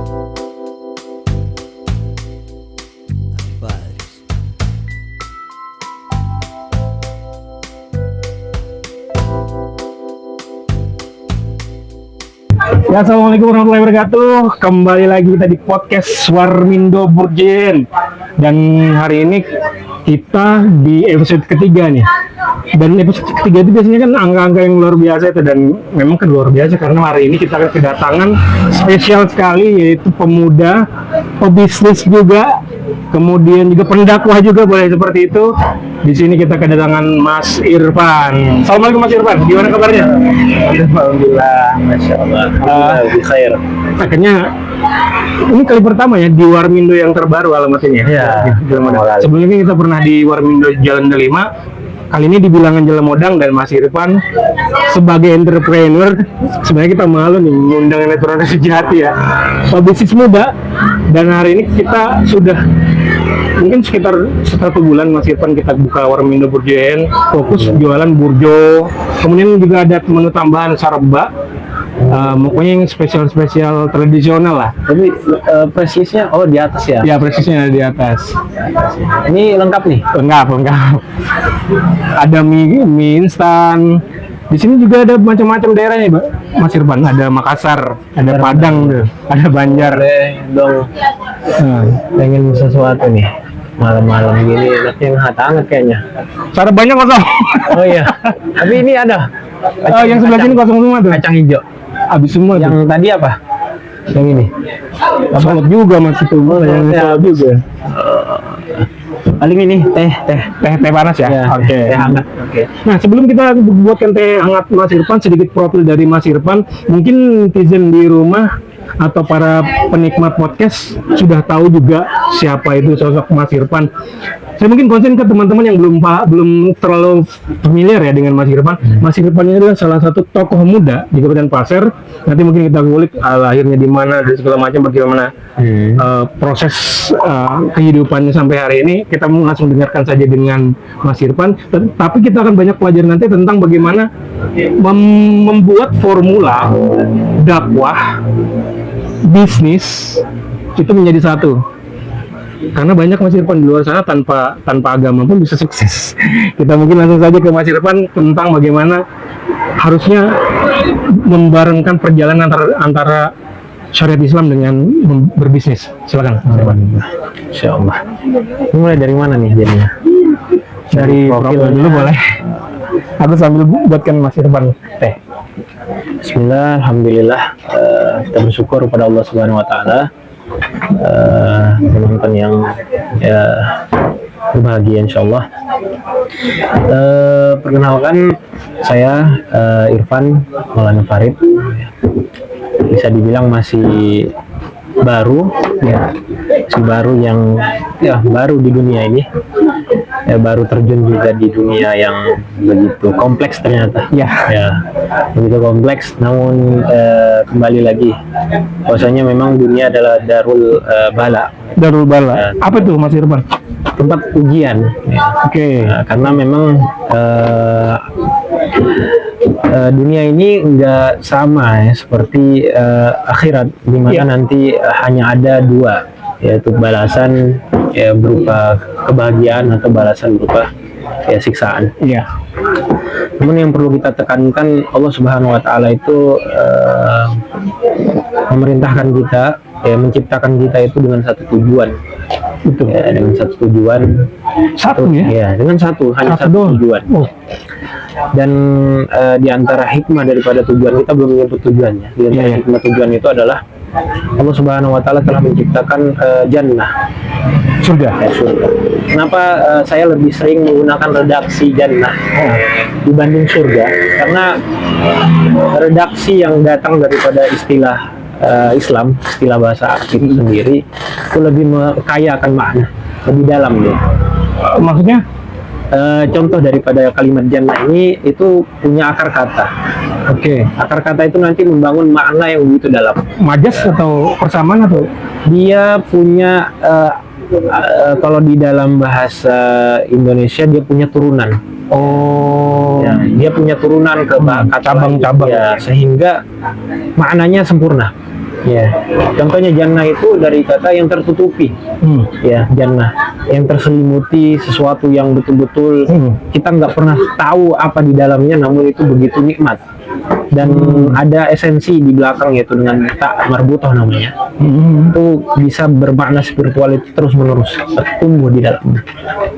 Ya, assalamualaikum warahmatullahi wabarakatuh. Kembali lagi kita di podcast Warmindo Burjen. Dan hari ini kita di episode ketiga nih. Dan episode ketiga itu biasanya kan angka-angka yang luar biasa itu. Dan memang kan luar biasa karena hari ini kita akan kedatangan spesial sekali, yaitu pemuda, pebisnis juga, kemudian juga pendakwah juga, boleh seperti itu. Di sini kita kedatangan Mas Irfan. Assalamualaikum Mas Irfan, gimana kabarnya? Alhamdulillah, masya Allah. Alhamdulillah, khair. Akhirnya ini kali pertama ya di Warmindo yang terbaru alamatnya. Iya. Sebelumnya kita pernah di Warmindo Jalan Delima. Kali ini di Bilangan Jalan Modang, dan Mas Irfan sebagai entrepreneur, sebenarnya kita malu nih mengundang entrepreneur sejati ya, pebisnis muda. Dan hari ini kita sudah mungkin sekitar 1 bulan Mas Irfan kita buka Warmindo Burjen, fokus jualan burjo, kemudian juga ada menu tambahan sarba, pokoknya yang spesial tradisional lah. Tapi presisnya di atas ya? Ya, presisnya di atas. Ini lengkap nih? Lengkap. Ada mie instan. Di sini juga ada macam-macam daerah nih, Mas Irfan. Ada Makassar, ada Padang, ada Banjar. Dong, pengen sesuatu nih malam-malam gini, enaknya yang hangat kayaknya. Cara banyak kosong. Oh iya, tapi ini ada. Yang sebelah sini kosong semua tuh. Kacang hijau. Habis semua. Yang tuh. tadi apa? Yang ini. Salad juga Mas itu. Yang salad juga. Paling ini teh panas ya. Oke. Teh hangat. Oke. Nah, sebelum kita buatkan teh hangat Mas Irfan, sedikit profil dari Mas Irfan. Mungkin netizen di rumah atau para penikmat podcast sudah tahu juga siapa itu sosok Mas Irfan. Saya mungkin konsen ke teman-teman yang belum terlalu familiar ya dengan Mas Irfan. Mas Irfan ini adalah salah satu tokoh muda di Kabupaten Pasir. Nanti mungkin kita kulik lahirnya di mana dan segala macam, bagaimana proses kehidupannya sampai hari ini. Kita langsung dengarkan saja dengan Mas Irfan. Tapi kita akan banyak pelajaran nanti tentang bagaimana membuat formula dakwah bisnis itu menjadi satu. Karena banyak Mas Irfan di luar sana tanpa agama pun bisa sukses. Kita mungkin langsung saja ke Mas Irfan tentang bagaimana harusnya membarengkan perjalanan antara syariat Islam dengan berbisnis. Silakan Mas Irfan. Insyaallah. Mulai dari mana nih jadinya? Dari profil dulu boleh. Aku sambil buatkan Mas Irfan teh. Bismillah, alhamdulillah, kita bersyukur kepada Allah Subhanahu wa taala. Penonton yang berbahagia insyaallah. Perkenalkan, saya Irfan Maulana Farid. Bisa dibilang masih baru yang baru di dunia ini, baru terjun juga di dunia yang begitu kompleks ternyata. Begitu kompleks, namun kembali lagi bahwasanya memang dunia adalah darul bala. Apa tuh Mas Irfan? Tempat ujian. Oke. Karena memang dunia ini enggak sama ya seperti akhirat, di mana nanti hanya ada dua, yaitu balasan berupa kebahagiaan atau balasan berupa siksaan. Namun yang perlu kita tekankan, Allah Subhanahu wa taala itu memerintahkan kita, menciptakan kita itu dengan satu tujuan. Dengan satu tujuan. Dengan hanya satu tujuan. Dan di antara hikmah daripada tujuan, kita belum menyebut tujuannya. Di antara hikmah tujuan itu adalah Allah Subhanahu wa taala telah menciptakan jannah, surga. Kenapa saya lebih sering menggunakan redaksi jannah dibanding surga? Karena redaksi yang datang daripada istilah Islam, istilah bahasa Arab itu sendiri itu lebih kaya akan makna, lebih dalam dia. Maksudnya? Contoh daripada kalimat jannah ini itu punya akar kata. Akar kata itu nanti membangun makna yang begitu dalam. Majas atau persamaan atau? Dia punya kalau di dalam bahasa Indonesia dia punya turunan. Dia punya turunan ke cabang-cabang. Sehingga maknanya sempurna. Ya, contohnya jannah itu dari kata yang tertutupi. Ya, jannah yang terselimuti sesuatu yang betul-betul kita nggak pernah tahu apa di dalamnya, namun itu begitu nikmat. Dan ada esensi di belakang, yaitu dengan tak marbutoh namanya. Itu bisa bermakna spiritual, itu terus menerus tumbuh di dalamnya.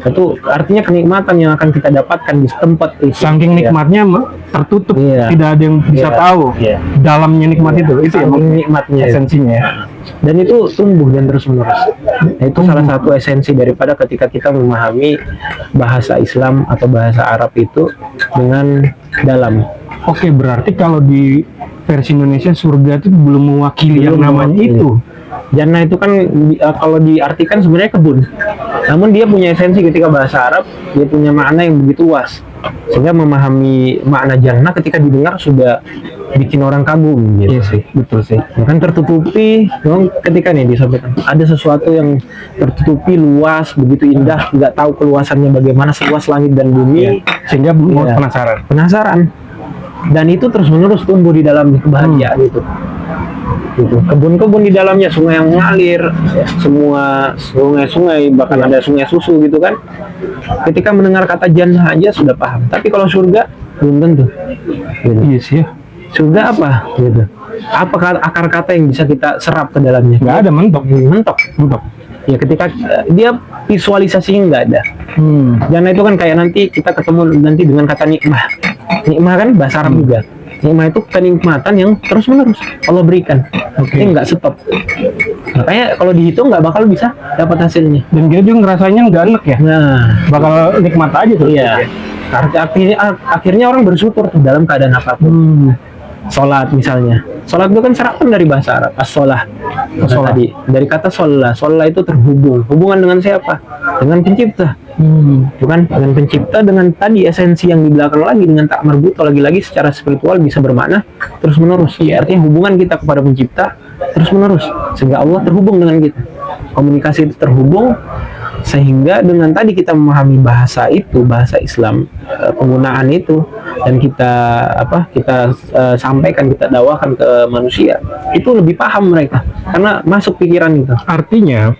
Itu artinya kenikmatan yang akan kita dapatkan di tempat itu. Saking nikmatnya tertutup, Iya. tidak ada yang bisa Iya. tahu Iya. dalamnya nikmat itu ya Saking nikmatnya esensinya ya. Dan itu tumbuh dan terus menerus. Nah, itu salah satu esensi daripada ketika kita memahami bahasa Islam atau bahasa Arab itu dengan dalam. Oke, berarti kalau di versi Indonesia surga itu belum mewakili yang Belum namanya mewakili. itu. Jannah itu kan kalau diartikan sebenarnya kebun. Namun dia punya esensi ketika bahasa Arab, dia punya makna yang begitu luas. Sehingga memahami makna jannah ketika didengar sudah bikin orang kagum gitu. Iya sih, betul sih. Ya kan tertutupi, memang ketika nih disampaikan ada sesuatu yang tertutupi luas, begitu indah, nggak tahu keluasannya bagaimana, seluas langit dan bumi, Sehingga mau Iya. penasaran. Dan itu terus menerus tumbuh di dalam kebahagiaan itu. Gitu. Kebun-kebun di dalamnya, sungai yang mengalir, semua sungai-sungai, bahkan ada sungai susu gitu kan. Ketika mendengar kata jannah aja sudah paham. Tapi kalau surga belum tentu. Gitu. Iya sih ya. Surga apa? Gitu. Apa akar kata yang bisa kita serap ke dalamnya? Nggak ada, mentok. Mentok. Ya ketika dia visualisasinya nggak ada. Jannah itu kan kayak nanti kita ketemu nanti dengan kata nikmah. Nikmah kan bahasa Arab juga. Nikmah itu kenikmatan yang terus menerus Allah berikan. Ini nggak stop. Makanya kalau dihitung nggak bakal bisa dapat hasilnya. Dan kita juga ngerasanya nggak enak ya. Nah, Bakal nikmat aja tuh. iya. Akhirnya orang bersyukur dalam keadaan apapun. Sholat misalnya, sholat itu kan serapan dari bahasa Arab, as-sholah. Tadi dari kata sholah, sholah itu terhubung. Hubungan dengan siapa? Dengan pencipta. Bukan dengan pencipta, dengan tadi esensi yang di belakang lagi, dengan tak marbuto, lagi-lagi secara spiritual bisa bermakna terus menerus. Ya, artinya hubungan kita kepada pencipta terus menerus, sehingga Allah terhubung dengan kita. Komunikasi itu terhubung, sehingga dengan tadi kita memahami bahasa itu, bahasa Islam, penggunaan itu, dan kita sampaikan, kita dakwakan ke manusia, itu lebih paham mereka karena masuk pikiran itu. Artinya,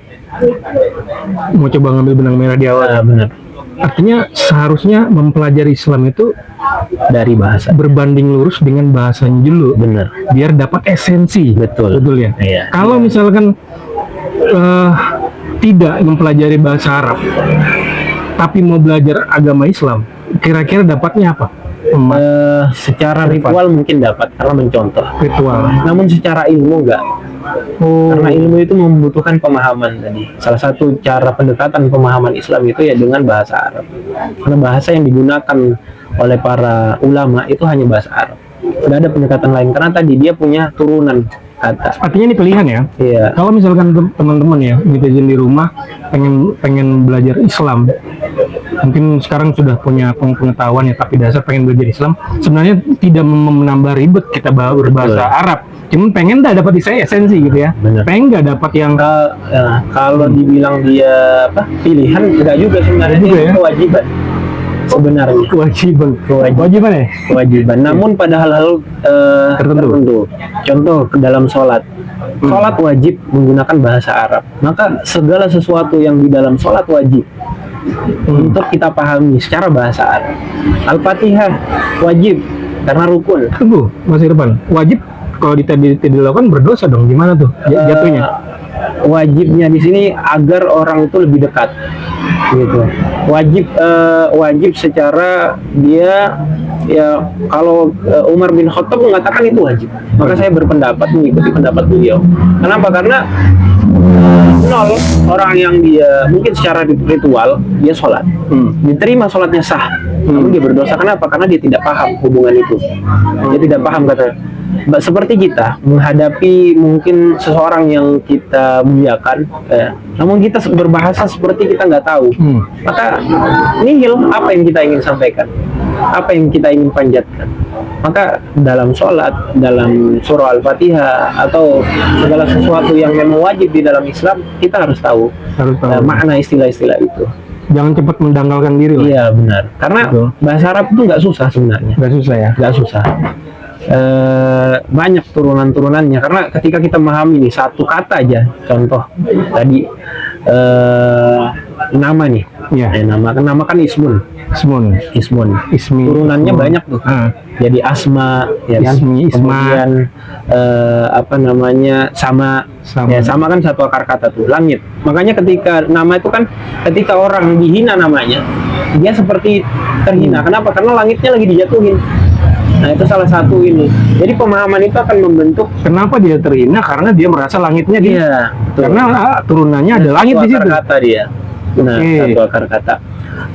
mau coba ngambil benang merah di awal. Benar, Artinya seharusnya mempelajari Islam itu dari bahasa. berbanding lurus dengan bahasanya dulu, Benar, biar dapat esensi. betul ya. Iya. Kalau misalkan tidak mempelajari bahasa Arab, tapi mau belajar agama Islam, kira-kira dapatnya apa? Secara ritual mungkin dapat karena mencontoh, Ritual. namun secara ilmu enggak. Oh, Karena ilmu itu membutuhkan pemahaman tadi. Salah satu cara pendekatan pemahaman Islam itu ya dengan bahasa Arab. Karena bahasa yang digunakan oleh para ulama itu hanya bahasa Arab. Tidak ada pendekatan lain karena tadi dia punya turunan kata. artinya ini pilihan ya. Iya. Kalau misalkan teman-teman ya, netizen di rumah pengen belajar Islam, mungkin sekarang sudah punya pengetahuan ya, tapi dasar pengen belajar Islam, sebenarnya tidak menambah ribet kita berbahasa Arab. Cuman pengen dapat esensi gitu ya. Benar. Pengen nggak dapat yang Kalau dibilang dia pilihan, enggak juga sebenarnya, Juga dia ya? kewajiban. Sebenarnya kewajiban ya. kewajiban. Namun pada hal-hal tertentu. Contoh ke dalam sholat. Sholat wajib menggunakan bahasa Arab. Maka segala sesuatu yang di dalam sholat wajib untuk kita pahami secara bahasa Arab. Al-Fatihah wajib karena rukun. Tunggu, Mas Irfan, wajib kalau tidak dilakukan berdosa dong, gimana tuh jatuhnya? Wajibnya di sini agar orang itu lebih dekat, gitu. Wajib secara dia ya, kalau Umar bin Khattab mengatakan itu wajib, maka saya berpendapat mengikuti pendapat beliau. Kenapa? Karena nol orang yang dia mungkin secara ritual dia sholat, diterima sholatnya sah, namun dia berdosa. Kenapa? Karena dia tidak paham hubungan itu. Dia tidak paham, kata. Seperti kita menghadapi mungkin seseorang yang kita muliakan, namun kita berbahasa seperti kita nggak tahu, maka nihil apa yang kita ingin sampaikan, apa yang kita ingin panjatkan. Maka dalam sholat, dalam surah Al-Fatihah, atau segala sesuatu yang memang wajib di dalam Islam, kita harus tahu, makna istilah-istilah itu. Jangan cepat mendangkalkan diri lah. Iya benar, karena Betul. bahasa Arab itu nggak susah sebenarnya. Nggak susah ya. Nggak susah. banyak turunan-turunannya, karena ketika kita memahami nih satu kata aja, contoh tadi nama nih, Ya. nama kan ismun, Ismi. turunannya Ismun. banyak tuh. Ah. Jadi asma, ya kan? Ismi, isma. Kemudian apa namanya, sama. Sama. Ya, sama kan satu akar kata tuh, langit. Makanya ketika nama itu kan, ketika orang dihina namanya, dia seperti terhina. Kenapa? Karena langitnya lagi dijatuhin. Nah, itu salah satu ini. Jadi pemahaman itu akan membentuk. Kenapa dia terhina? Karena dia merasa langitnya dia. Iya, betul. Karena turunannya ada langit di Satu situ. akar kata dia. Nah, Oke. satu akar kata.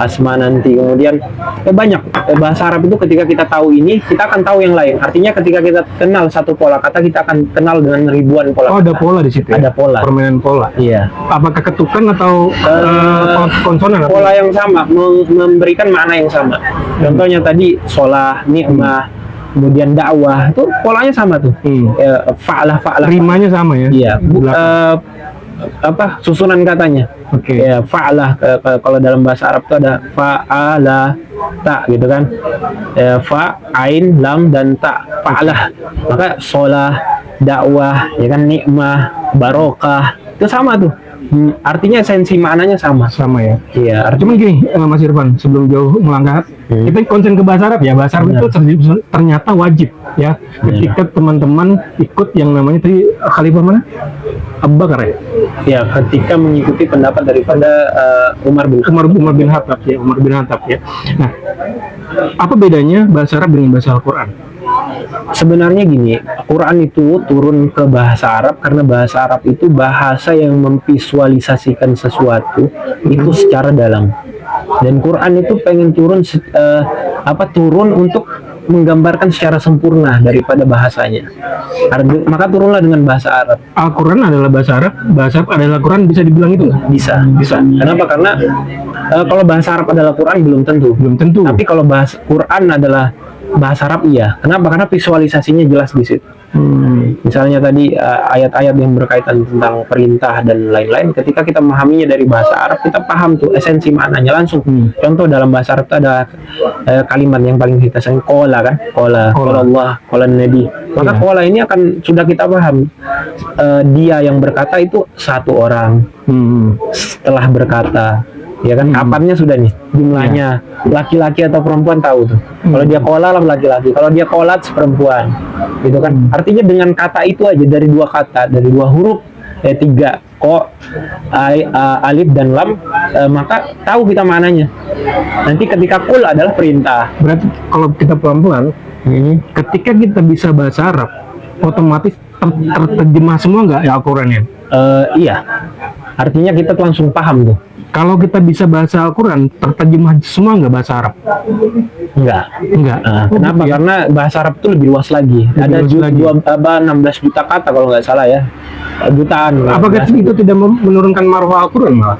Asma nanti, kemudian banyak bahasa Arab itu ketika kita tahu ini, kita akan tahu yang lain. Artinya ketika kita kenal satu pola kata, kita akan kenal dengan ribuan pola Oh, kata. ada pola di situ. Ada pola. Permainan pola. Iya. Apakah ketukan atau konsonan? Pola yang sama, memberikan makna yang sama. Contohnya tadi sholah, nikmah, kemudian dakwah, itu polanya sama tuh. Fa'lah. Rimanya sama ya? Iya. Belakang. Apa susunan katanya? Oke. Ya, fa'lah, kalau dalam bahasa Arab itu ada fa'ala, ta gitu kan. Fa, ain, lam dan ta. Fa'lah. Maka sholah, dakwah, ya kan, nikmah, barokah, itu sama tuh. Artinya esensi maknanya sama. Sama ya. Iya, Cuman gini, Mas Irfan, sebelum jauh melangkah, kita konsen ke bahasa Arab ya. Bahasa Arab itu ternyata wajib ya. Ketika teman-teman ikut yang namanya tadi Khalifah mana? Abu Bakar ya? Ya, ketika mengikuti pendapat daripada Umar bin Khattab ya. Nah, apa bedanya bahasa Arab dengan bahasa Al-Quran? Sebenarnya gini, Quran itu turun ke bahasa Arab karena bahasa Arab itu bahasa yang memvisualisasikan sesuatu itu secara dalam. Dan Quran itu pengen turun untuk menggambarkan secara sempurna daripada bahasanya. Maka turunlah dengan bahasa Arab. Al-Quran adalah bahasa Arab adalah Quran, bisa dibilang itu nggak? Bisa. Kenapa? Karena kalau bahasa Arab adalah Quran belum tentu. Tapi kalau bahasa Quran adalah bahasa Arab, iya. Kenapa? Karena visualisasinya jelas di situ. Misalnya tadi ayat-ayat yang berkaitan tentang perintah dan lain-lain, ketika kita memahaminya dari bahasa Arab, kita paham tuh esensi maknanya langsung. Contoh dalam bahasa Arab itu ada kalimat yang paling kita sering, qala kan, qala Allah, qala Nabi. Maka qala ini akan sudah kita paham, dia yang berkata itu satu orang setelah berkata. Ya kan, kapannya sudah nih, jumlahnya laki-laki atau perempuan tahu tuh. Kalau dia kola lah laki-laki, kalau dia kolat perempuan, gitu kan. Artinya dengan kata itu aja, dari dua kata, dari dua huruf, tiga ko, alif dan lam, maka tahu kita maknanya. Nanti ketika kul adalah perintah. Berarti kalau kita pelan-pelan, ketika kita bisa bahasa Arab, otomatis terjemah semua nggak ya Al-Qurannya? Iya. Artinya kita langsung paham tuh. Kalau kita bisa bahasa Al-Quran, terjemah semua nggak bahasa Arab? Enggak. Kenapa? Ya? Karena bahasa Arab itu lebih luas lagi. Ada 16 juta kata kalau nggak salah ya. Jutaan. Apakah itu tidak menurunkan marwah Al-Quran malah?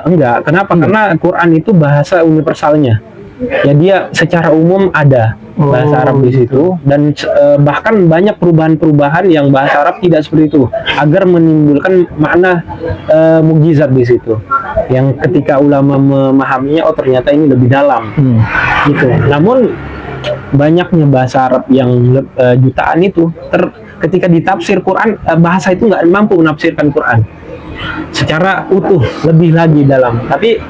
Enggak. Kenapa? Karena Quran itu bahasa universalnya. Ya, dia secara umum ada bahasa Arab di situ, dan bahkan banyak perubahan-perubahan yang bahasa Arab tidak seperti itu agar menimbulkan makna mukjizat di situ. Yang ketika ulama memahaminya, oh ternyata ini lebih dalam. Gitu. Namun banyaknya bahasa Arab yang jutaan itu ketika ditafsir Quran, bahasa itu nggak mampu menafsirkan Quran secara utuh lebih lagi dalam. Tapi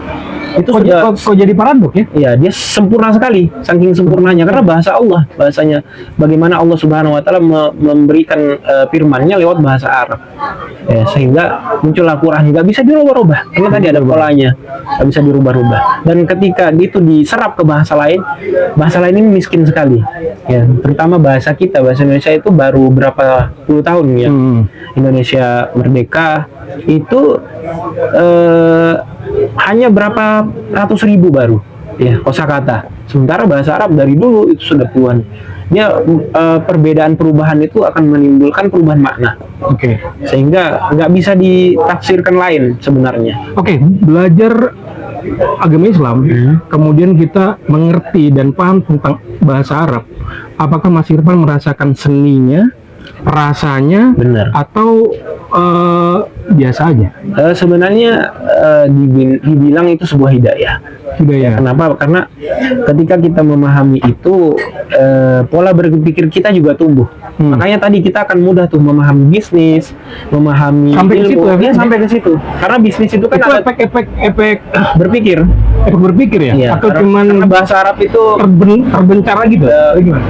itu sudah kok jadi paradok ya? Iya, dia sempurna sekali, saking sempurnanya, karena bahasa Allah, bahasanya bagaimana Allah Subhanahu wa taala memberikan firman-Nya lewat bahasa Arab. Ya, sehingga muncullah Quran, nggak bisa dirubah-rubah karena tadi ada polanya, nggak bisa dirubah-rubah. Dan ketika itu diserap ke bahasa lain ini miskin sekali. Ya, terutama bahasa kita, bahasa Indonesia itu baru berapa puluh tahun ya. Indonesia merdeka itu hanya berapa ratus ribu baru ya kosakata. Sementara bahasa Arab dari dulu itu sudah puluhan. Dia perbedaan perubahan itu akan menimbulkan perubahan makna. Oke. Sehingga nggak bisa ditafsirkan lain sebenarnya. Oke, belajar agama Islam, kemudian kita mengerti dan paham tentang bahasa Arab. Apakah Mas Irfan merasakan seninya, rasanya, Benar. atau biasa aja? Sebenarnya dibilang itu sebuah hidayah. Budaya. Kenapa? Karena ketika kita memahami itu, pola berpikir kita juga tumbuh. Makanya tadi kita akan mudah tuh memahami bisnis, memahami Sampai ke situ, ya, sampai ke situ. Karena bisnis itu kan Itu ada efek berpikir. berpikir ya? Iya, Atau karena cuman bahasa Arab itu terbencar gitu? Gimana?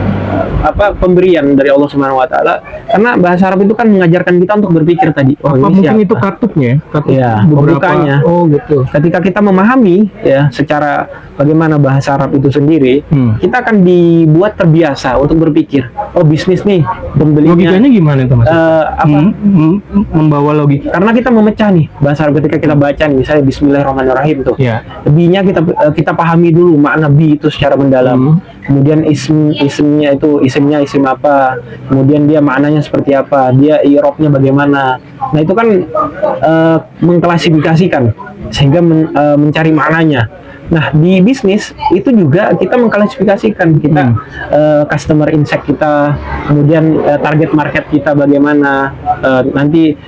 pemberian dari Allah Subhanahu wa taala. Karena bahasa Arab itu kan mengajarkan kita untuk berpikir tadi. Oh, Apa ini mungkin siapa? itu katupnya? Katup Iya, beberapa. pembukanya. Oh gitu. Ketika kita memahami ya secara bagaimana bahasa Arab itu sendiri, kita akan dibuat terbiasa untuk berpikir. Oh, bisnis nih, pembelinya Logikanya gimana itu Mas? Membawa logika. karena kita memecah nih bahasa Arab ketika kita baca nih, misalnya Bismillahirrahmanirrahim tuh. Ya. Lebihnya kita pahami dulu makna bi itu secara mendalam. Kemudian isimnya itu isimnya isim apa, kemudian dia maknanya seperti apa, dia i'rabnya bagaimana. Nah itu kan mengklasifikasikan sehingga mencari maknanya. Nah di bisnis itu juga kita mengklasifikasikan kita customer insight kita, kemudian target market kita bagaimana, nanti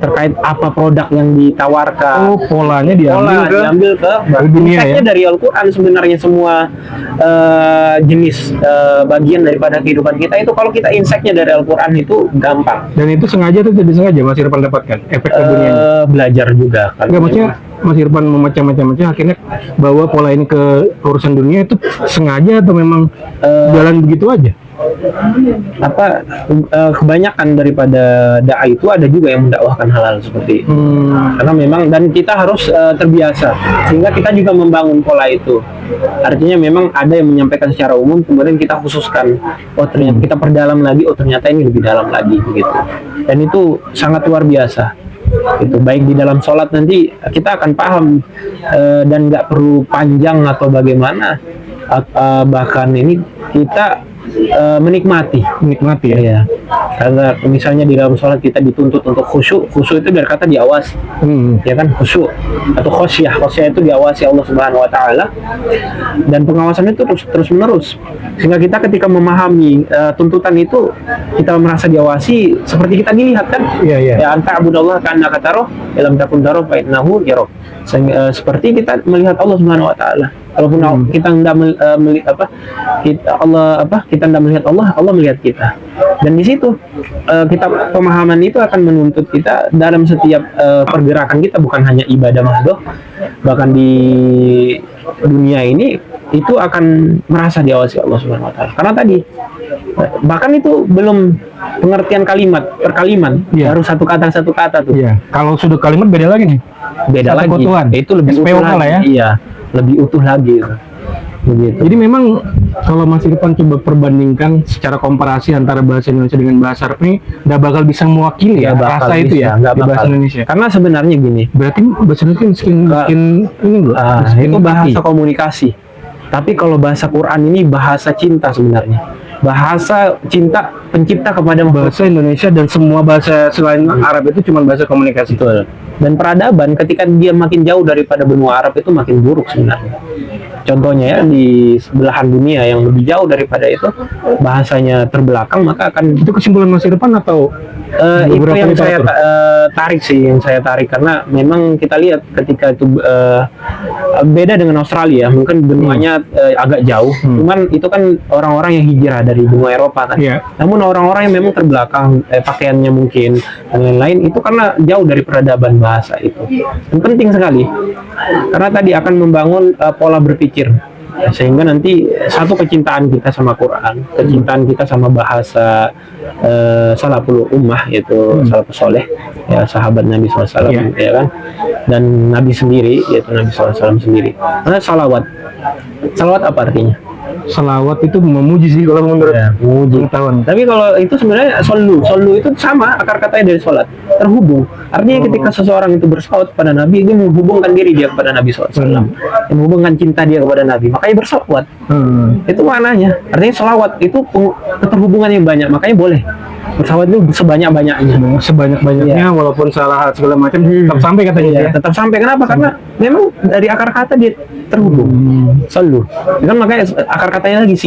terkait apa produk yang ditawarkan. Oh, polanya diambil ke dunia insight-nya ya. dari Al-Quran sebenarnya semua jenis bagian daripada kehidupan kita itu kalau kita insight-nya dari Al-Quran itu gampang. Dan itu sengaja atau tidak sengaja Mas Irfan dapatkan efek dunianya? Belajar juga kan. Enggak, maksudnya Mas Irfan memecah-macam akhirnya bawa pola ini ke urusan dunia itu sengaja atau memang jalan begitu aja? Kebanyakan daripada dai itu ada juga yang mendakwahkan halal seperti itu. Karena memang dan kita harus terbiasa sehingga kita juga membangun pola itu. Artinya memang ada yang menyampaikan secara umum kemudian kita khususkan, oh ternyata kita perdalam lagi, oh ternyata ini lebih dalam lagi begitu. Dan itu sangat luar biasa. Itu baik di dalam sholat nanti kita akan paham dan nggak perlu panjang atau bagaimana, bahkan ini kita menikmati ya. Iya. Karena misalnya di dalam sholat kita dituntut untuk khusyuk itu dari kata diawasi, ya kan, khusyuk atau khosyah itu diawasi Allah Subhanahu Wa Taala dan pengawasan itu terus menerus sehingga kita ketika memahami tuntutan itu kita merasa diawasi seperti kita dilihat kan, ya anta abudallah kana kataro dalam takun taro fa innahu yarok. Seperti kita melihat Allah Subhanahu Wa Taala. Walaupun kita tidak melihat kita tidak melihat Allah melihat kita. Dan di situ kita pemahaman itu akan menuntut kita dalam setiap pergerakan kita, bukan hanya ibadah mahdoh, bahkan di dunia ini itu akan merasa diawasi Allah Subhanahu Wa Taala. Karena tadi bahkan itu belum pengertian kalimat per kalimat, baru satu kata tuh. Iya. Kalau sudah kalimat beda lagi nih. Beda lagi. Itu lebih SPOK utuh lah lagi. ya. Iya, lebih utuh lagi. Begitu. Jadi memang kalau Mas Irfan coba perbandingkan secara komparasi antara bahasa Indonesia dengan bahasa Arab ini nggak bakal bisa mewakili ya rasa itu ya di bahasa Indonesia. Karena sebenarnya gini. Berarti bahasa Indonesia miskin ini loh. Itu bahasa komunikasi. Tapi kalau bahasa Quran ini bahasa cinta sebenarnya. Bahasa cinta pencipta kepada bahasa Indonesia dan semua bahasa selain Arab itu cuma bahasa komunikasi. Betul. Dan peradaban ketika dia makin jauh daripada benua Arab itu makin buruk sebenarnya. Contohnya ya di belahan dunia yang lebih jauh daripada itu bahasanya terbelakang, maka akan itu kesimpulan Mas Irfan atau itu yang saya tarik karena memang kita lihat ketika itu beda dengan Australia, mungkin benuanya agak jauh, cuman itu kan orang-orang yang hijrah dari benua Eropa kan. Namun orang-orang yang memang terbelakang pakaiannya mungkin dan lain-lain itu karena jauh dari peradaban bahasa itu. Dan penting sekali karena tadi akan membangun pola berpikir sehingga nanti satu kecintaan kita sama Quran, kecintaan kita sama bahasa salaful ummah yaitu salafus soleh ya, sahabat Nabi SAW ya kan, dan Nabi sendiri yaitu Nabi SAW sendiri. Karena salawat apa artinya? Salawat itu memuji sih kalau menurut memuji. Tapi kalau itu sebenarnya solu itu sama akar katanya dari sholat, terhubung. Artinya ketika seseorang itu bersalawat kepada Nabi, dia menghubungkan diri dia kepada Nabi SAW, menghubungkan cinta dia kepada Nabi, makanya bersalawat. Itu maknanya. Artinya salawat itu keterhubungan yang banyak, makanya boleh bersalawat itu sebanyak-banyaknya, walaupun salah segala macam tetap sampai katanya. Tetap sampai. Kenapa? Karena memang dari akar kata dia terhubung. Solu. Kan makanya akar katanya lagi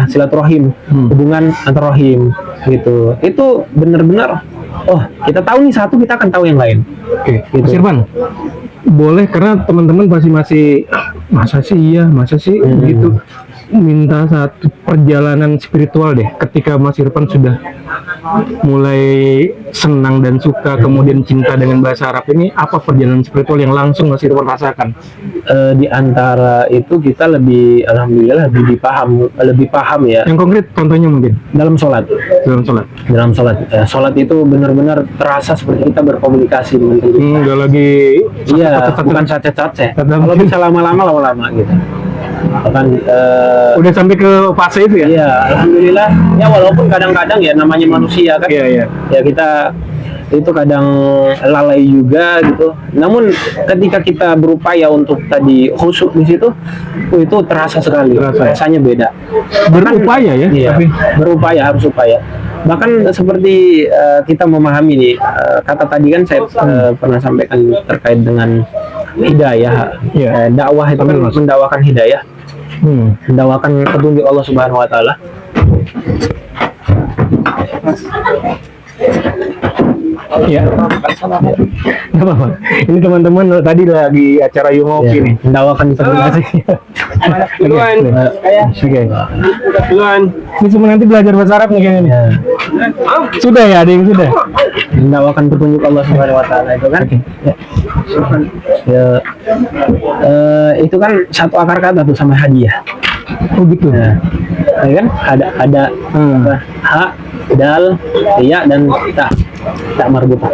silaturahim, hubungan antar rahim gitu. Itu benar-benar kita tahu nih satu, kita akan tahu yang lain. Oke. Gitu. Mas Irfan, boleh karena teman-teman masih masa sih begitu. Minta satu perjalanan spiritual deh ketika Mas Irfan sudah mulai senang dan suka kemudian cinta dengan bahasa Arab ini, apa perjalanan spiritual yang langsung Mas Irfan rasakan? Di antara itu kita alhamdulillah lebih paham ya. Yang konkret contohnya mungkin Dalam sholat sholat itu benar-benar terasa seperti kita berkomunikasi dengan Tuhan. udah lagi Iya, bukan sacet-sacet. Kalau bisa lama-lama gitu. Bahkan udah sampai ke fase itu ya? iya, alhamdulillah. Ya walaupun kadang-kadang ya namanya manusia kan. Iya. Ya kita itu kadang lalai juga gitu. Namun ketika kita berupaya untuk tadi khusyuk di situ, itu terasa sekali. Rasanya beda. Berupaya ya? Iya, berupaya, harus upaya. Bahkan seperti kita memahami nih, kata tadi kan saya pernah sampaikan terkait dengan hidayah. Dakwah itu kan mendakwakan hidayah. Mendakwakan petunjuk Allah Subhanahu wa taala. Ya, nggak apa-apa. Ini teman-teman tadi lagi acara Yumoki nih. Mendakwakan petunjuk. Ini semua nanti belajar bahasa Arab nih kayaknya nih. Sudah ya, ada yang sudah. Mendakwakan petunjuk Allah Subhanahu wa taala itu kan. Itu kan satu akar kata tuh sama hadiah. Oh gitu. Ya kan ada ha, dal, ya dan tak marbutah.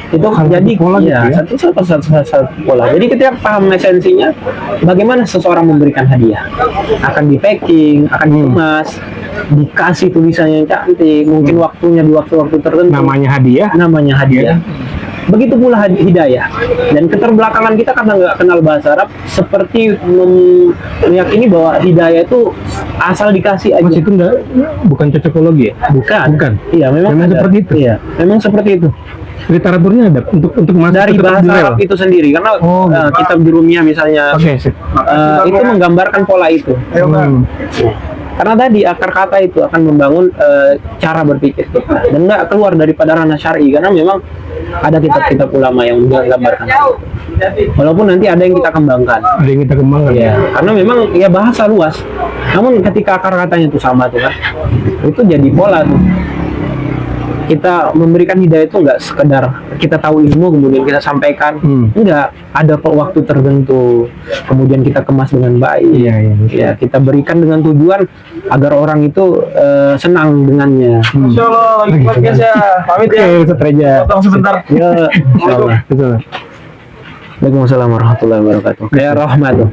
Itu jadi pola ya, gitu ya? satu pola. Jadi ketika paham esensinya, bagaimana seseorang memberikan hadiah, akan di packing, akan dikemas, dikasih tulisan yang cantik, mungkin waktunya di waktu-waktu tertentu. Namanya hadiah. Begitu pula hidayah. Dan keterbelakangan kita karena nggak kenal bahasa Arab, seperti meyakini bahwa hidayah itu asal dikasih aja. Mas itu bukan cocokologi ya? Bukan. Iya, memang seperti itu. Iya, memang seperti itu. Literaturnya ada untuk masuk Dari ke bahasa detail. Arab itu sendiri, karena kitab Jurumiyah misalnya, Sip. itu menggambarkan pola itu. Karena tadi akar kata itu akan membangun cara berpikir kita, dan nggak keluar daripada ranah syar'i, karena memang ada kitab-kitab ulama yang menggambarkan. Walaupun nanti ada yang kita kembangkan. Ya. Karena memang ya bahasa luas. Namun ketika akar katanya itu sama tuh kan, itu jadi pola tuh. Kita memberikan hidayah itu nggak sekedar kita tahu ilmu kemudian kita sampaikan, enggak, ada waktu tertentu kemudian kita kemas dengan baik. Ya, kita berikan dengan tujuan agar orang itu senang dengannya. Insyaallah lagi podcast ya. Pamit ya. Potong sebentar. Ya, insyaallah. Betul. Waalaikumsalam warahmatullahi wabarakatuh. Kayak rahmat tuh.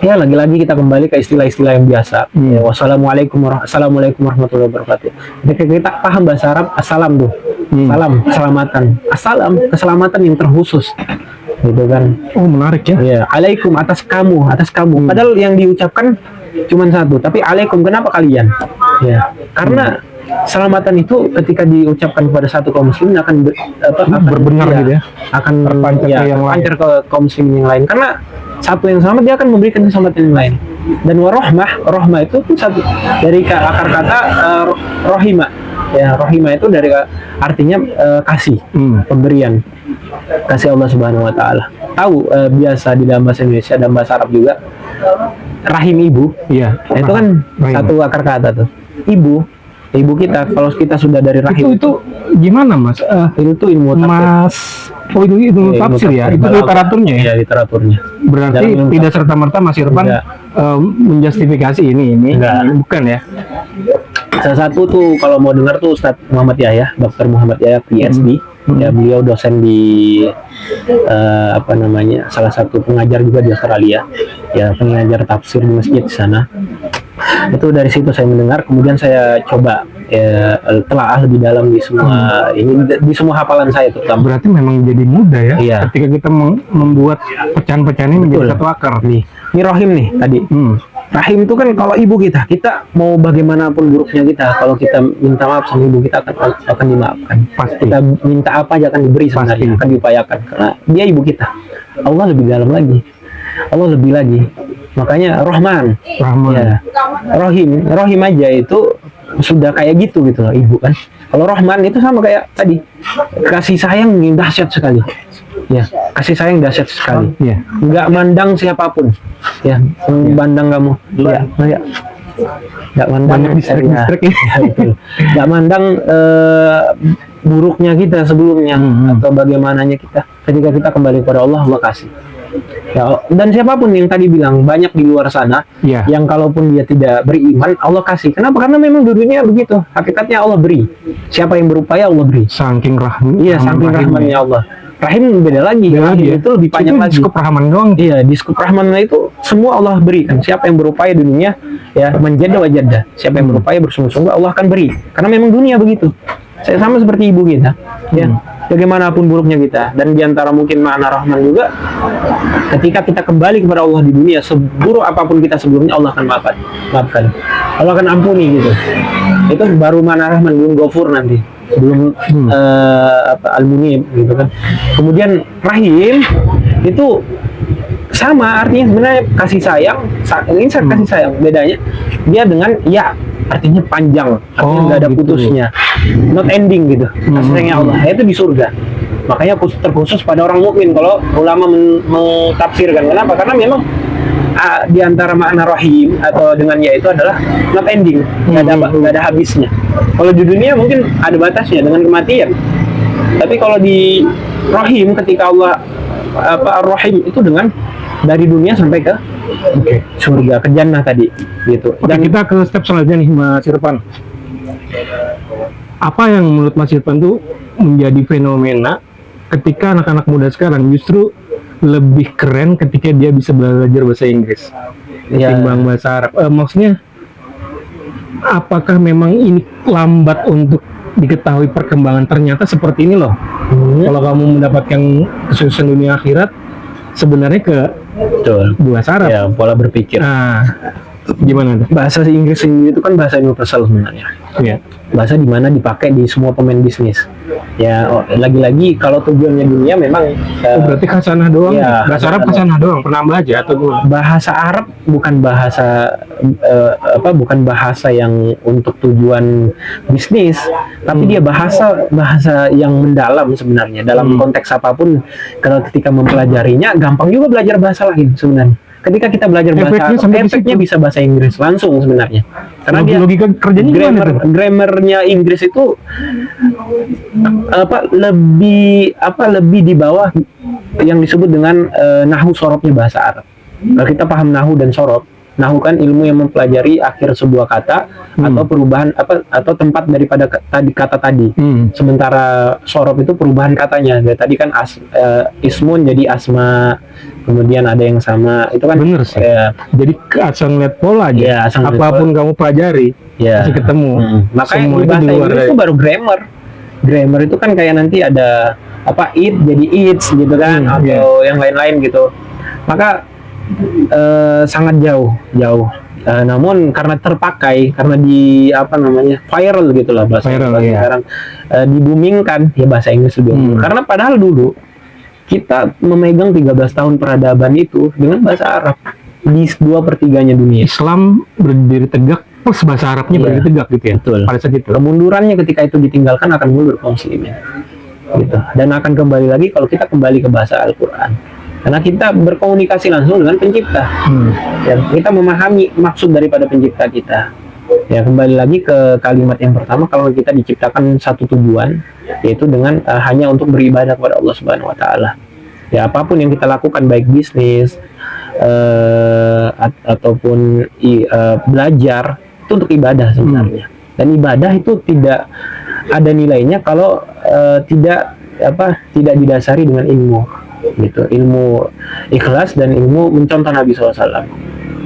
Ya, lagi-lagi kita kembali ke istilah-istilah yang biasa. Ya, Assalamualaikum warahmatullahi wabarakatuh. Ketika kita paham bahasa Arab, assalam tuh. Salam, keselamatan. Assalam, keselamatan yang terkhusus. Gitu kan. Oh, menarik ya. Ya, alaikum atas kamu. Padahal yang diucapkan cuma satu, tapi alaikum kenapa kalian? Ya, karena keselamatan itu ketika diucapkan kepada satu kaum muslimin akan berbenar gitu ya. Akan terpancar ke kaum muslimin yang lain, karena satu yang selamat dia akan memberikan keselamatan yang lain. Dan rohmah itu pun satu dari akar kata rohima. Ya, rohima itu dari artinya kasih, pemberian, kasih Allah Subhanahu wa taala. Tahu biasa di dalam bahasa Indonesia dan bahasa Arab juga rahim ibu. Iya. Itu kan satu akar kata tuh. Ibu kita, kalau kita sudah dari rahim itu gimana Mas? Itu ilmu Mas. Oh itu tafsir ya? Itu literaturnya ya? Iya, literaturnya. Berarti tidak serta-merta Mas Irfan menjustifikasi ini bukan ya? Salah satu tuh kalau mau dengar tuh Ustadz Muhammad Yahya, Dr. Muhammad Yahya PhD. Ya, beliau dosen di salah satu pengajar juga di Australia. Ya, pengajar tafsir di masjid di sana. Itu dari situ saya mendengar, kemudian saya coba telaah lebih dalam di semua di semua hafalan saya terutama. Berarti memang jadi mudah ya? Iya. Ketika kita membuat pecahan-pecahan ini menjadi satu akar. Ini rahim nih tadi. Rahim itu kan kalau ibu kita mau bagaimanapun buruknya kita, kalau kita minta maaf sama ibu kita akan dimaafkan. Pasti. Kita minta apa aja akan diberi sebenarnya, akan diupayakan karena dia ibu kita. Allah lebih dalam lagi. Allah lebih lagi. Makanya Rahman. Ya. Rohim aja itu sudah kayak gitu loh ibu kan. Kalau Rahman itu sama kayak tadi, kasih sayang yang dahsyat sekali. Ya, kasih sayang dahsyat sekali. Iya. Nggak mandang siapapun, ya, mandang kamu, ya, nggak mandang Banyak distrik-distrik ya. betul. Nggak mandang buruknya kita sebelumnya atau bagaimananya kita. Ketika kita kembali kepada Allah, Allah kasih. Ya, dan siapapun yang tadi bilang banyak di luar sana, Iya. yang kalaupun dia tidak beriman, Allah kasih. Kenapa? Karena memang dudunya begitu. Hakikatnya Allah beri. Siapa yang berupaya Allah beri. Saking rahmi. Iya, saking rahmannya Allah. Rahim beda lagi. Beda lagi Rahim ya. itu lebih panjang Itu lagi. cukup rahman doang. Iya, di skup rahmannya itu semua Allah berikan. Siapa yang berupaya di dunia, ya menjada wajada. Siapa yang berupaya bersungguh-sungguh, Allah akan beri. Karena memang dunia begitu. Saya sama seperti ibu kita, ya. Bagaimanapun buruknya kita, dan diantara mungkin makna rahman juga, ketika kita kembali kepada Allah di dunia, seburuk apapun kita sebelumnya, Allah akan maafkan. Allah akan ampuni gitu. Itu baru makna rahman, belum ghafur nanti, belum al-munib gitu kan. Kemudian rahim itu sama artinya sebenarnya kasih sayang. Ini kasih sayang, bedanya dia dengan ya artinya panjang, artinya nggak ada gitu. putusnya, not ending gitu. Kasih sayangnya Allah itu di surga. Makanya terkhusus pada orang mukmin kalau ulama mentafsirkan. Kenapa? Karena memang di antara makna rahim atau dengan ya itu adalah not ending, nggak ada habisnya. Kalau di dunia mungkin ada batasnya dengan kematian. Tapi kalau di rahim, ketika Allah rahim itu dengan dari dunia sampai ke surga, ke jannah tadi gitu. Oke, kita ke step selanjutnya nih Mas Irfan. Apa yang menurut Mas Irfan tuh menjadi fenomena ketika anak-anak muda sekarang justru lebih keren ketika dia bisa belajar bahasa Inggris ketimbang bahasa Arab? Maksudnya apakah memang ini lambat untuk diketahui perkembangan? Ternyata seperti ini loh. Kalau kamu mendapatkan kesuksesan dunia akhirat, sebenarnya ke Betul. bahasa Arab. Ya, pola berpikir. Nah, gimana tuh? Bahasa Inggris sendiri itu kan bahasa universal sebenarnya. Iya. Bahasa dimana dipakai di semua pemain bisnis. Ya, lagi-lagi kalau tujuannya dunia memang Berarti khasanah doang. Iya, Bahasa Arab khasanah doang. Penambah aja atau gimana? bahasa Arab bukan bahasa yang untuk tujuan bisnis, tapi dia bahasa yang mendalam sebenarnya. Dalam konteks apapun, kalau ketika mempelajarinya gampang juga belajar bahasa lain sebenarnya. Ketika kita belajar bahasa Efeknya Arab, sampai di efeknya situ. bisa bahasa Inggris langsung sebenarnya. Karena dia Logika kerjanya gimana tuh? grammarnya Inggris itu lebih di bawah yang disebut dengan nahwu sorobnya bahasa Arab. Kalau kita paham nahwu dan sorob, nahwu kan ilmu yang mempelajari akhir sebuah kata atau perubahan atau tempat daripada kata tadi. Sementara sorob itu perubahan katanya. Dari tadi kan ismun jadi asma, kemudian ada yang sama, itu kan Bener sih. Jadi asal ngeliat pola aja. Iya, asal ngeliat Apapun kamu pelajari, ya. pasti ketemu. Makanya Semua di itu bahasa di luar Inggris dari- itu baru grammar. Grammar itu kan kayak nanti ada it jadi eats gitu kan, atau yang lain-lain gitu. Maka sangat jauh. Namun karena terpakai, karena viral gitu lah bahasa Viral, Inggris iya. sekarang, dibumingkan ya bahasa Inggris lebih unggul. Karena padahal dulu kita memegang 13 tahun peradaban itu dengan bahasa Arab di 2/3 dunia. Islam berdiri tegak, plus bahasa Arabnya Iya. berdiri tegak gitu ya. Betul. Pada saat itu. Kemundurannya ketika itu ditinggalkan akan mundur kaum muslimin gitu, dan akan kembali lagi kalau kita kembali ke bahasa Al-Quran, karena kita berkomunikasi langsung dengan pencipta. Dan kita memahami maksud daripada pencipta kita. Ya, kembali lagi ke kalimat yang pertama, kalau kita diciptakan satu tujuan, yaitu dengan hanya untuk beribadah kepada Allah Subhanahu wa taala. Ya, apapun yang kita lakukan, baik bisnis ataupun belajar, itu untuk ibadah sebenarnya. Dan ibadah itu tidak ada nilainya kalau tidak didasari dengan ilmu gitu, ilmu ikhlas dan ilmu mencontoh Nabi SAW.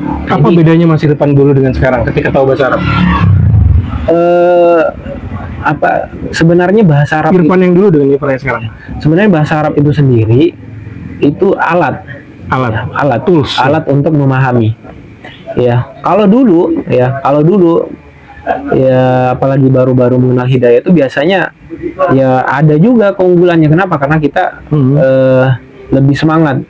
Apa bedanya Mas Irfan dulu dengan sekarang ketika tahu bahasa Arab? Sebenarnya bahasa Arab Irfan yang dulu dengan Irfan yang sekarang? sebenarnya bahasa Arab itu sendiri itu alat Tools. alat untuk memahami. Kalau dulu apalagi baru-baru mengenal hidayah itu biasanya ya ada juga keunggulannya. Kenapa? Karena kita lebih semangat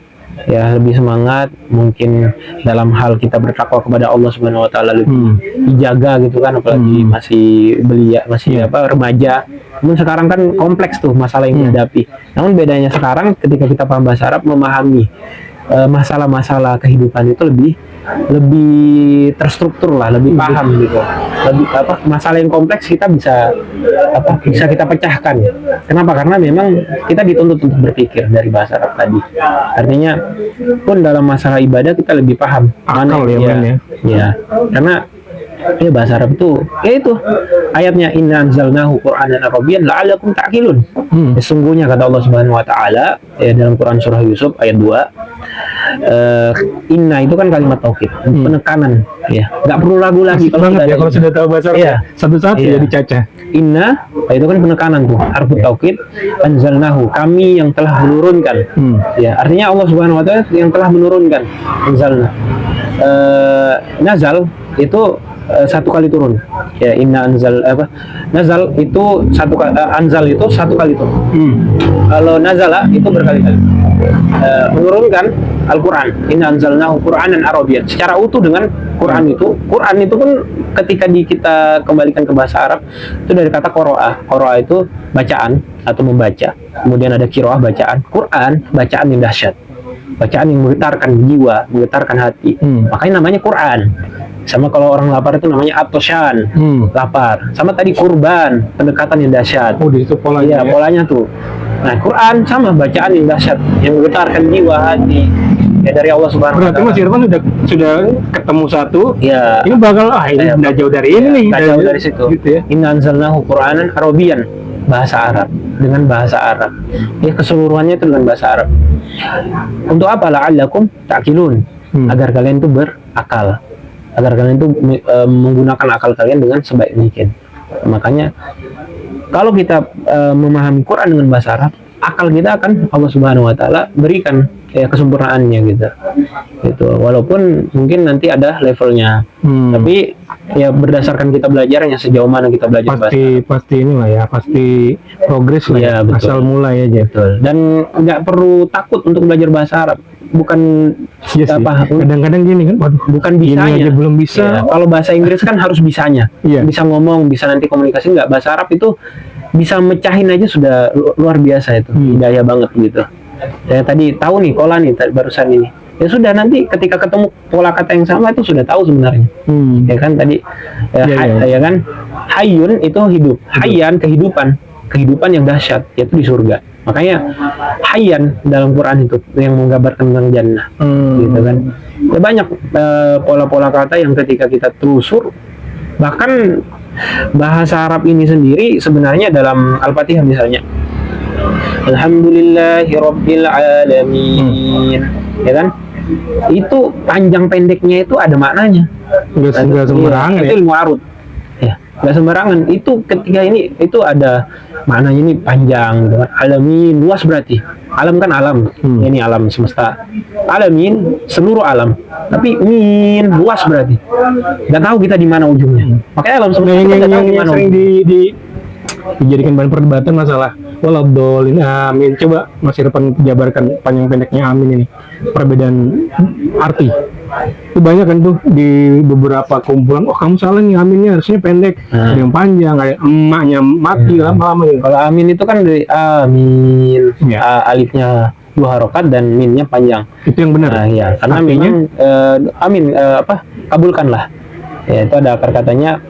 ya lebih semangat, mungkin dalam hal kita bertakwa kepada Allah Subhanahu wa taala lebih dijaga gitu kan, apalagi masih belia, masih remaja. Namun sekarang kan kompleks tuh masalah yang dihadapi. Namun bedanya sekarang ketika kita paham bahasa Arab, memahami masalah-masalah kehidupan itu lebih terstruktur lah, lebih paham gitu. Lebih masalah yang kompleks kita bisa kita pecahkan. Kenapa? Karena memang kita dituntut untuk berpikir dari bahasa Arab tadi. Artinya pun dalam masalah ibadah kita lebih paham Akal ya. Karena bahasa Arab itu ayatnya inna anzalnahu qur'anan arabiyyan la'allakum ta'qilun. Sesungguhnya kata Allah Subhanahu wa taala dalam Quran surah Yusuf ayat 2, inna itu kan kalimat taukid, penekanan ya. Enggak perlu ragu lagi kalau sudah tahu bahasa Arab. Satu-satu jadi caca. Inna itu kan penekanan tuh, harfu taukid, anzalnahu, kami yang telah menurunkan. Ya, artinya Allah Subhanahu wa taala yang telah menurunkan. Anzalna. Nazal itu satu kali turun ya, inna anzal nazal itu anzal itu satu kali turun. Kalau nazala itu berkali-kali. Menurunkan Al-Quran, inna anzalnahu qur'anan arabiyyan, secara utuh dengan Quran itu pun ketika kita kembalikan ke bahasa Arab itu dari kata qiraah itu bacaan atau membaca, kemudian ada qiraah bacaan, Quran bacaan yang dahsyat, bacaan yang menggetarkan jiwa, menggetarkan hati, makanya namanya Quran. Sama kalau orang lapar itu namanya atoshan, lapar. Sama tadi kurban, pendekatan yang dahsyat. Di situ polanya. Iya, polanya tuh. Nah, Quran sama bacaan yang dahsyat, yang menggetarkan jiwa, hati. Ya dari Allah Subhanahu wa taala. Berarti Mas Irfan sudah ketemu satu. Ya. Ini bakal ini enggak jauh dari ini nih. Enggak jauh dari situ. Gitu ya. Inna anzalnahu qur'anan arabiyyan, bahasa Arab, dengan bahasa Arab. Ya, keseluruhannya itu dengan bahasa Arab. Untuk apa? La'allakum ta'qilun. Agar kalian itu berakal. Agar kalian itu menggunakan akal kalian dengan sebaik mungkin. Makanya kalau kita memahami Quran dengan bahasa Arab, akal kita akan Allah Subhanahu wa taala berikan kesempurnaannya gitu. Walaupun mungkin nanti ada levelnya. Tapi ya berdasarkan kita belajarnya sejauh mana kita belajar bahasa Arab. Pasti inilah ya, pasti progres lah ya, asal mulai aja. Betul. Dan nggak perlu takut untuk belajar bahasa Arab. Bukan kadang-kadang gini kan, waduh, bukan bisanya aja belum bisa. Ya, kalau bahasa Inggris kan harus bisanya, bisa ngomong, bisa nanti komunikasi. Nggak, bahasa Arab itu bisa mecahin aja sudah luar biasa itu, hidayah banget gitu. Saya tadi tahu nih pola nih barusan ini, ya sudah, nanti ketika ketemu pola kata yang sama itu sudah tahu sebenarnya. Ya kan tadi ya kan, hayyun itu hidup, hayyan kehidupan yang dahsyat, yaitu di surga. Makanya hayyan dalam Quran itu yang menggambarkan tentang jannah, gitu kan. Ya, banyak pola-pola kata yang ketika kita telusur, bahkan bahasa Arab ini sendiri sebenarnya dalam Al-Fatihah misalnya, Alhamdulillahirabbil alamin, ya kan? Itu panjang pendeknya itu ada maknanya. Enggak sembarangan itu ilmu arut. Ya, enggak sembarangan. Itu ketika ini itu ada maknanya, ini panjang gitu kan. Alamin luas berarti. Alam kan alam. Ini alam semesta. Alamin seluruh alam. Tapi min luas berarti. Enggak tahu kita di mana ujungnya. Makanya alam semesta kita enggak tahu di mana. Sering dijadikan bahan perdebatan masalah waladhdallin amin. Coba Mas Irfan jabarkan panjang pendeknya amin ini, perbedaan arti. Itu banyak kan tuh di beberapa kumpulan, oh kamu salah nih, aminnya harusnya pendek, ada yang panjang, ada emaknya mati lama-lama gitu. Kalau amin itu kan dari amin, alifnya 2 harokat dan minnya panjang. Itu yang benar. Nah, ya, karena memang amin kabulkanlah. Ya, itu ada akar katanya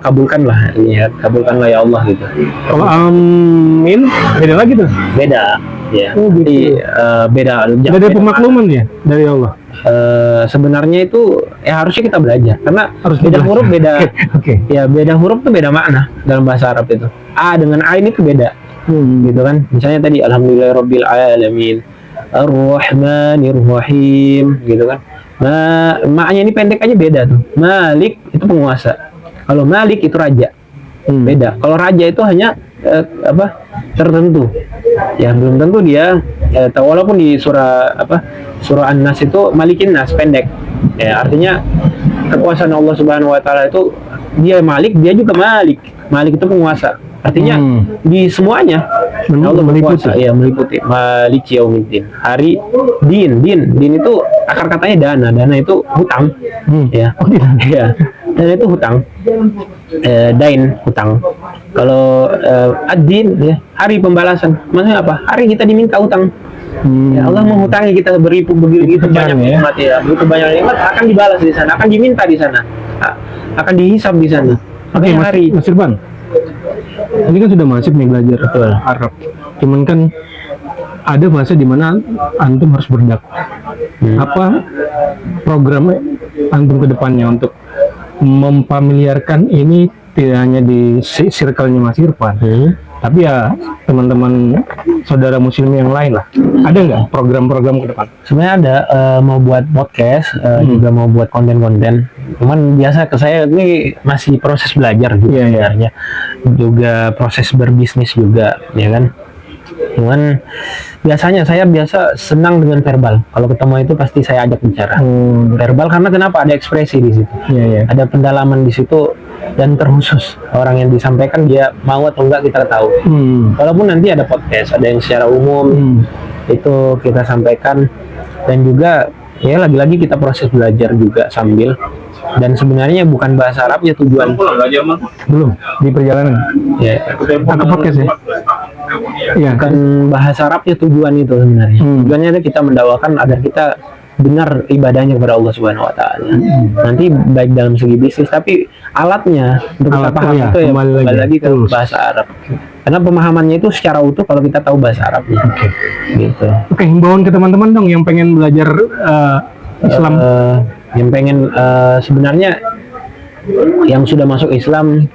kabulkanlah, ya, kabulkanlah ya Allah gitu. Kalau amin beda lagi tuh. Beda. Ya. Oh, gitu. Jadi beda. Dari pemakluman ya dari Allah. Sebenarnya itu ya harusnya kita belajar, karena harus beda huruf, beda. Ya, beda huruf tuh beda makna dalam bahasa Arab itu. A dengan A ini tuh beda. Gitu kan. Misalnya tadi alhamdulillahirabbil alamin, arrahmanirrahim, gitu kan. Nah, maknya ini pendek aja beda tuh. Malik itu penguasa. Kalau Malik itu raja. Beda. Kalau raja itu hanya tertentu. Ya, belum tentu dia walaupun di surah An-Nas itu Malikin Nas pendek. Ya, artinya kekuasaan Allah Subhanahu wa taala itu dia Malik, dia juga Malik. Malik itu penguasa. Artinya di semuanya Allah berkuasa, ya meliputi maliki yaumiddin, hari din itu akar katanya dana itu hutang, ya. Ya, dan itu hutang, dain hutang. Kalau ad-din ya hari pembalasan, maksudnya apa? Hari kita diminta hutang. Ya, Allah menghutangi kita begitu banyak nikmat ya, begitu banyak nikmat akan dibalas di sana, akan diminta di sana, akan dihisab di sana. Oke, Mas Irfan, ini kan sudah masif nih belajar Arab. Cuman kan ada masa dimana antum harus berdakwah. Apa program antum ke depannya untuk memfamiliarkan ini tidak hanya di circle-nya Mas Irfan, tapi ya teman-teman saudara muslim yang lain lah. Ada nggak program-program ke depan? Sebenarnya ada, mau buat podcast, juga mau buat konten-konten. Cuman biasa ke saya ini masih proses belajar juga sebenarnya. Juga proses berbisnis juga, ya kan. Cuman biasanya saya senang dengan verbal. Kalau ketemu itu pasti saya ajak bicara. Verbal karena kenapa? Ada ekspresi di situ. Ada pendalaman di situ dan terkhusus. Orang yang disampaikan dia mau atau enggak kita tahu. Walaupun nanti ada podcast, ada yang secara umum itu kita sampaikan, dan juga ya lagi-lagi kita proses belajar juga sambil. Dan sebenarnya bukan bahasa Arabnya tujuan. Belum di perjalanan. Ya, ke podcast ya. Ya, bukan bahasa Arabnya tujuan itu sebenarnya. Tujuannya adalah kita mendakwakan agar kita benar ibadahnya kepada Allah Subhanahu wa taala. Nanti baik dalam segi bisnis, tapi alatnya untuk kita paham itu ya kembali lagi ke bahasa Arab. Karena pemahamannya itu secara utuh kalau kita tahu bahasa Arabnya. Gitu. Oke, himbauan ke teman-teman dong yang pengen belajar Islam. Yang pengen sebenarnya yang sudah masuk Islam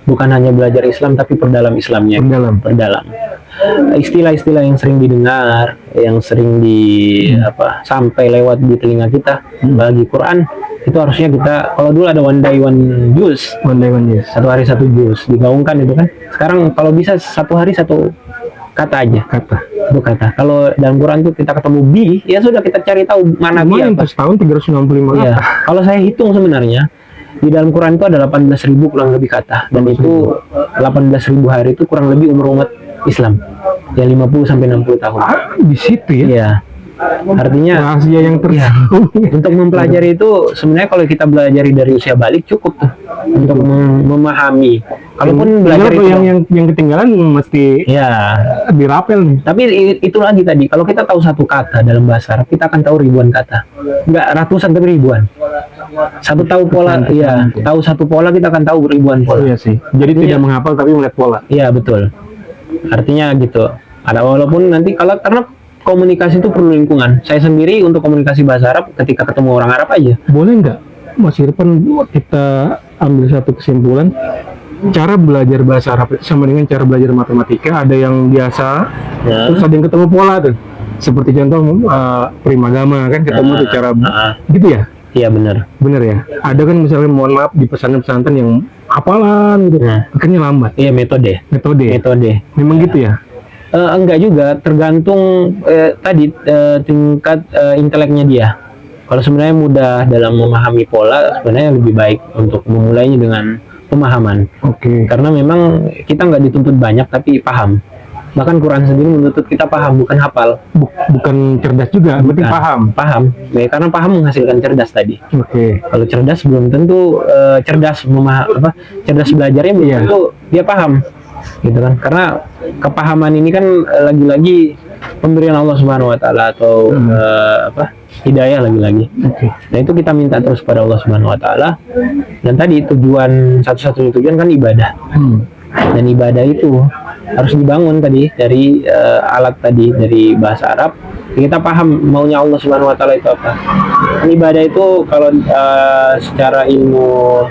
bukan hanya belajar Islam tapi perdalam Islamnya. Perdalam. Istilah-istilah yang sering didengar, yang sering sampai lewat di telinga kita bagi Quran, itu harusnya kita, kalau dulu ada one day one juz, satu hari satu juz digaungkan itu kan. Sekarang kalau bisa satu hari satu kata aja, itu kata. Kalau dalam Quran itu kita ketemu bi, ya sudah kita cari tahu mana bi apa. Setahun 365 kata. Kalau saya hitung sebenarnya di dalam Quran itu ada 18.000 kurang lebih kata, dan itu 18.000 hari itu kurang lebih umur umat Islam ya 50 sampai 60 tahun. Di situ ya. Iya. Artinya rahasia yang untuk mempelajari itu sebenarnya kalau kita belajar dari usia balik cukup tuh untuk memahami. Kalaupun belajar itu yang ketinggalan mesti dirapel nih. Tapi itu lagi tadi, kalau kita tahu satu kata dalam bahasa Arab, kita akan tahu ribuan kata. Enggak ratusan tapi ribuan. Tahu pola, tahu satu pola kita akan tahu ribuan pola. Iya sih. Jadi tidak menghafal tapi melihat pola. Iya, betul. Artinya gitu. Ada walaupun nanti karena komunikasi itu perlu lingkungan. Saya sendiri untuk komunikasi bahasa Arab ketika ketemu orang Arab aja. Boleh nggak, Mas Irfan, kita ambil satu kesimpulan, cara belajar bahasa Arab itu sama dengan cara belajar matematika. Ada yang biasa, terus ada yang ketemu pola tuh. Seperti contoh primagama kan ketemu tuh cara gitu ya. Iya benar ya. Ada kan misalnya mohon maaf di pesantren yang hafalan gitu, akhirnya lambat. Iya metode. Memang gitu ya. Enggak juga, tergantung tingkat inteleknya dia. Kalau sebenarnya mudah dalam memahami pola, sebenarnya lebih baik untuk memulainya dengan pemahaman. Karena memang kita nggak dituntut banyak tapi paham. Bahkan Quran sendiri menuntut kita paham, bukan hafal. Bukan cerdas juga, berarti paham. Ya, karena paham menghasilkan cerdas tadi. Kalau cerdas belum tentu cerdas belajarnya belum tentu dia paham, gitu kan? Karena kepahaman ini kan lagi-lagi pemberian Allah Subhanahu Wa Taala atau hidayah lagi-lagi. Nah itu kita minta terus pada Allah Subhanahu Wa Taala. Dan tadi satu-satunya tujuan kan ibadah. Dan ibadah itu harus dibangun tadi dari alat tadi dari bahasa Arab. Kita paham maunya Allah Subhanahu Wa Taala itu apa. Ibadah itu kalau secara ilmu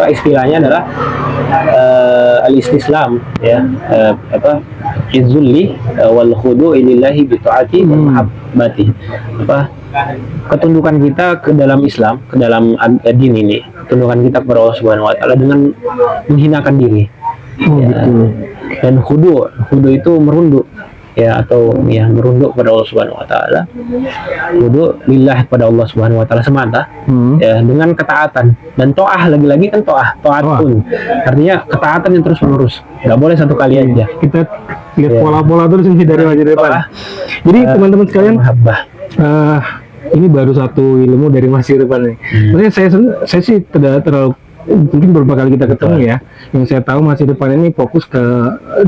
istilahnya adalah al-istislam ya, izzulli wal khudu' lillahi bi ta'ati wa mahabbati. Ketundukan kita ke dalam Islam, ke dalam din ini, ketundukan kita kepada Allah Subhanahu Wa Taala dengan menghinakan diri. Dan khudu itu merunduk. ya atau ya merunduk kepada Allah Subhanahu wa taala, wudu lillah kepada Allah Subhanahu wa taala semata, ya dengan ketaatan dan to'ah, lagi-lagi kan to'at pun artinya ketaatan yang terus-menerus, nggak boleh satu kali aja. Kita lihat pola-pola terus ini dari Mas Irfan. Jadi teman-teman sekalian, ini baru satu ilmu dari Mas Irfan nih. Maksudnya saya sih tidak terlalu, mungkin beberapa kali kita ketemu ya, yang saya tahu Mas Irfan ini fokus ke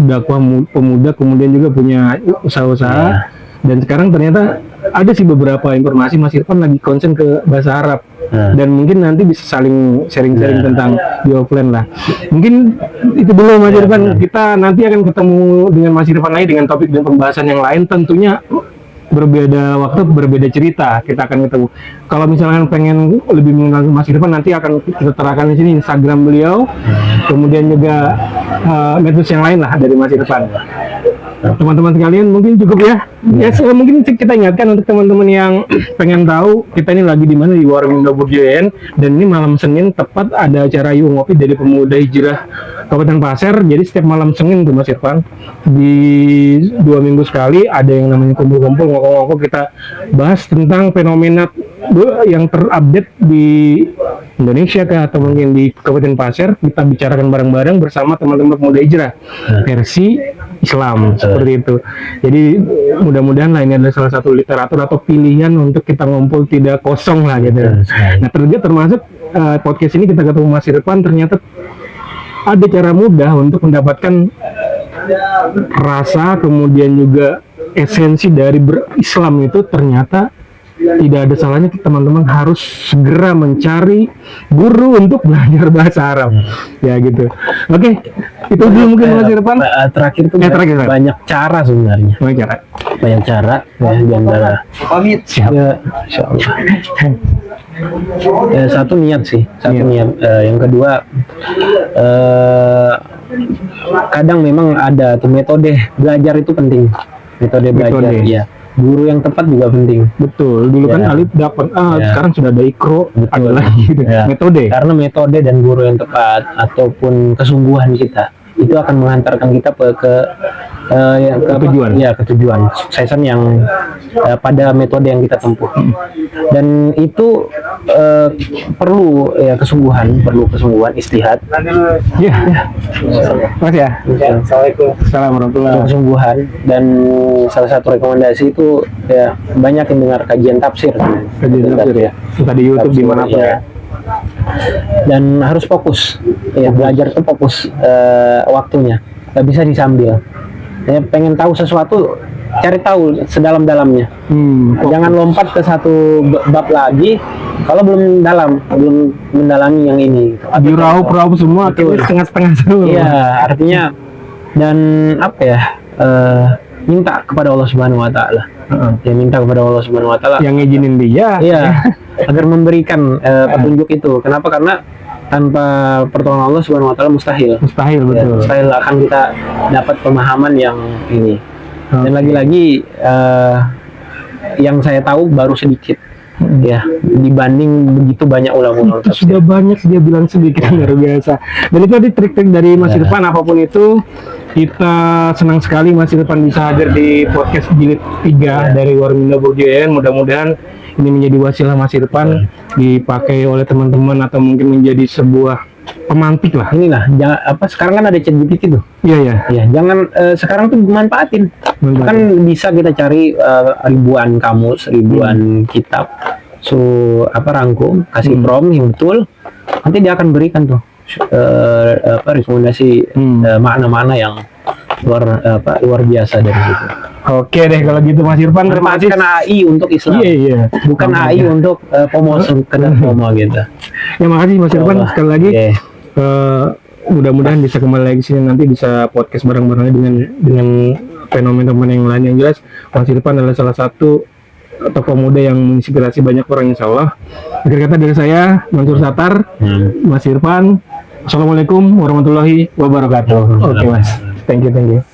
dakwah pemuda, kemudian juga punya usaha-usaha, dan sekarang ternyata ada sih beberapa informasi Mas Irfan lagi konsen ke bahasa Arab, dan mungkin nanti bisa saling sharing-sharing tentang di offline lah. Mungkin itu dulu Mas Irfan, kita nanti akan ketemu dengan Mas Irfan lagi dengan topik dan pembahasan yang lain, tentunya berbeda waktu, berbeda cerita. Kita akan ketemu. Kalau misalkan pengen lebih mengenal Mas Irfan, nanti akan kita terangkan di sini Instagram beliau, kemudian juga medsos yang lain lah dari Mas Irfan. Teman-teman sekalian, mungkin cukup ya. Mungkin kita ingatkan untuk teman-teman yang pengen tahu kita ini lagi di mana, di Warung Indo Burjoen, dan ini malam Senin tepat ada acara Yuk Ngopi dari Pemuda Hijrah Kabupaten Pasir. Jadi setiap malam Senin tuh Mas Irfan, di 2 minggu sekali ada yang namanya kumpul-kumpul ngokok-ngokok, kita bahas tentang fenomena yang terupdate di Indonesia atau mungkin di Kabupaten Pasir. Kita bicarakan bareng-bareng bersama teman-teman Pemuda Hijrah versi Islam, seperti itu. Jadi mudah-mudahan lah ini adalah salah satu literatur atau pilihan untuk kita ngumpul tidak kosong lah gitu. Nah termasuk podcast ini kita ketemu Mas Irfan, ternyata ada cara mudah untuk mendapatkan rasa kemudian juga esensi dari berislam itu. Ternyata tidak ada salahnya teman-teman harus segera mencari guru untuk belajar bahasa Arab, ya gitu. Oke, itu dulu mungkin Mas Irfan. Terakhir tuh banyak cara sebenarnya. Banyak cara ya, di antara ya, insyaallah. Satu niat sih, niat. Yang kedua, kadang memang ada tuh metode belajar itu penting. Metode belajar, ya. Guru yang tepat juga penting. Betul. Dulu kan Alif dapat sekarang sudah ada Ikro, ada lagi gitu. Metode. Karena metode dan guru yang tepat ataupun kesungguhan kita itu akan mengantarkan kita ke tujuan. Ya, ke tujuan kesuksesan yang pada metode yang kita tempuh. Dan itu perlu kesungguhan, istihad. Ya. Mas ya. Assalamualaikum. Assalamualaikum. Kesungguhan, dan salah satu rekomendasi itu ya banyak yang dengar kajian tafsir. Kajian tafsir ya. Suka di YouTube di mana pun ya. Dan harus fokus. Ya, belajar itu fokus waktunya. Nggak bisa disambil. Ya, pengen tahu sesuatu, cari tahu sedalam-dalamnya. Jangan lompat ke satu bab lagi kalau belum mendalami yang ini. Diraup semua, setengah-setengah semua. Iya, artinya dan apa ya? Minta kepada Allah Subhanahu wa taala. Ya, minta kepada Allah Subhanahu wa taala yang ngizinin dia. Iya, agar memberikan petunjuk itu. Kenapa? Karena tanpa pertolongan Allah Subhanahu wa taala mustahil, betul. Ya, mustahil akan kita dapat pemahaman yang ini. Dan lagi-lagi yang saya tahu baru sedikit. Ya, dibanding begitu banyak ulama itu sudah banyak, dia bilang sedikit, luar biasa. Dan itu tadi trik-trik dari Mas Irfan. Apapun itu, kita senang sekali Mas Irfan bisa hadir di podcast jilid 3 dari Warung Indo Burjoen. Mudah-mudahan ini menjadi wasilah Mas Irfan dipakai oleh teman-teman atau mungkin menjadi sebuah pemantik lah. Inilah, sekarang kan ada ChatGPT tuh. Iya. Jangan sekarang tuh manfaatin. Kan bisa kita cari ribuan kamus, ribuan kitab, rangkum, kasih prompt yang betul, nanti dia akan berikan tuh rekomendasi makna-makna yang luar biasa dari situ. Oke deh kalau gitu Mas Irfan, terima kasih. Bukan AI untuk Islam. Iya. Bukan AI untuk sekedar promo gitu. Ya, makasih Mas Irfan sekali lagi. Mudah-mudahan bisa kembali lagi sini, nanti bisa podcast bareng-bareng dengan fenomena yang lain. Yang jelas Mas Irfan adalah salah satu tokoh muda yang menginspirasi banyak orang, insya Allah. Akhir kata dari saya, Mansur Satar, Mas Irfan. Assalamualaikum warahmatullahi wabarakatuh. Oke Mas, thank you.